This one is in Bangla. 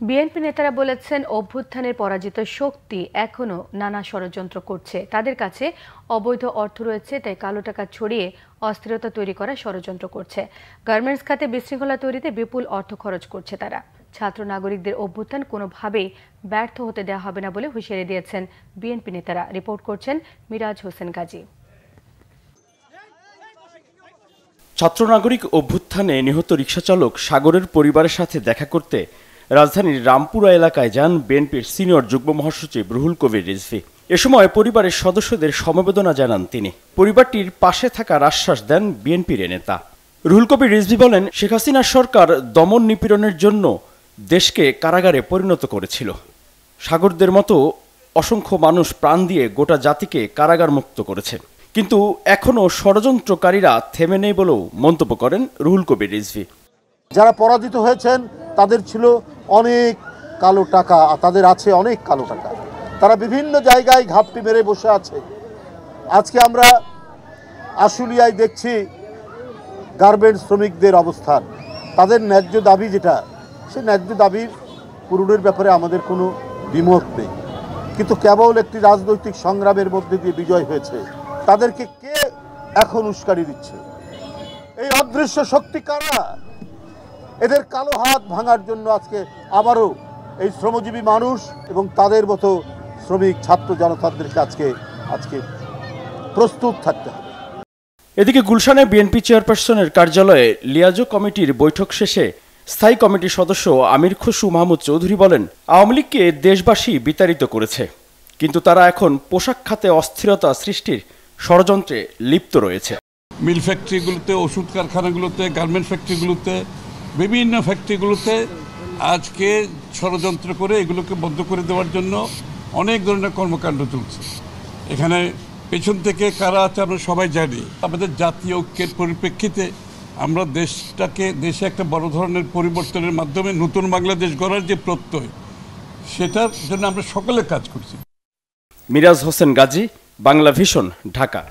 বিএনপি নেতারা বলেছেন, অভ্যুত্থানের পরাজিত শক্তি এখনো নানা ষড়যন্ত্র করছে। তাদের কাছে অবৈধ অর্থ রয়েছে, তাই কালো টাকা ছড়িয়ে অস্থিরতা তৈরি করার ষড়যন্ত্র করছে। গার্মেন্টস খাতে বিশৃঙ্খলা তৈরিতে বিপুল অর্থ খরচ করছে তারা। ছাত্র নাগরিকদের অভ্যুত্থান কোনোভাবেই ব্যর্থ হতে দেওয়া হবে না বলে হুঁশিয়ারি দিয়েছেন বিএনপি নেতারা। রিপোর্ট করছেন মিরাজ হোসেন গাজী। ছাত্র নাগরিক অভ্যুত্থানে নিহত রিকশাচালক সাগরের পরিবারের সাথে দেখা করতে রাজধানীর রামপুরা এলাকায় যান বিএনপির সিনিয়র যুগ্ম মহাসচিব রুহুল কবির রিজভী। এ সময় পরিবারের সদস্যদের সমবেদনা জানান তিনি। পরিবারটির পাশে থাকার আশ্বাস দেন বিএনপির নেতা। রুহুল কবির রিজভী বলেন, শেখ হাসিনার সরকার দমন নিপীড়নের জন্য দেশকে কারাগারে পরিণত করেছিল। সাগরদের মতো অসংখ্য মানুষ প্রাণ দিয়ে গোটা জাতিকে কারাগার মুক্ত করেছে, কিন্তু এখনও ষড়যন্ত্রকারীরা থেমে নেই বলেও মন্তব্য করেন রুহুল কবির রিজভী। যারা পরাজিত হয়েছেন তাদের ছিল অনেক কালো টাকা, তাদের আছে অনেক কালো টাকা, তারা বিভিন্ন জায়গায় ঘাপটি মেরে বসে আছে। আজকে আমরা আশুলিয়ায় দেখছি গার্মেন্টস শ্রমিকদের অবস্থান, তাদের ন্যায্য দাবি যেটা, সেই ন্যায্য দাবির পূরণের ব্যাপারে আমাদের কোনো দ্বিমত নেই, কিন্তু কেবল একটি রাজনৈতিক সংগ্রামের মধ্যে দিয়ে বিজয় হয়েছে। তাদেরকে কে এখন উস্কানি দিচ্ছে? এই অদৃশ্য শক্তি কারা? এদের কালো হাত ভাঙার জন্য আজকে আবারও এই শ্রমজীবী মানুষ এবং তাদের মতো শ্রমিক ছাত্র জনতাদেরকে আজকে প্রস্তুত থাকতে হবে। এদিকে গুলশানে বিএনপি চেয়ারপারসনের কার্যালয়ে লিয়াজো কমিটির বৈঠক শেষে স্থায়ী কমিটির সদস্য আমির খসরু মাহমুদ চৌধুরী বলেন, আওয়ামী লীগকে দেশবাসী বিতাড়িত করেছে, কিন্তু তারা এখন পোশাক খাতে অস্থিরতা সৃষ্টির ষড়যন্ত্রে লিপ্ত রয়েছে। মিল ফ্যাক্টরিগুলোতে, ওষুধ কারখানাগুলোতে, গার্মেন্ট ফ্যাক্টরিগুলোতে, বিভিন্ন ফ্যাক্টরিগুলোতে আজকে ষড়যন্ত্র করে এগুলোকে বন্ধ করে দেওয়ার জন্য অনেক ধরনের কর্মকাণ্ড চলছে। এখানে পেছন থেকে কারা আছে আমরা সবাই জানি। আমাদের জাতীয় ঐক্যের পরিপ্রেক্ষিতে আমরা দেশে একটা বড় ধরনের পরিবর্তনের মাধ্যমে নতুন বাংলাদেশ গড়ার যে প্রত্যয়, সেটার জন্য আমরা সকলে কাজ করছি। মিরাজ হোসেন গাজী, বাংলা ভিশন, ঢাকা।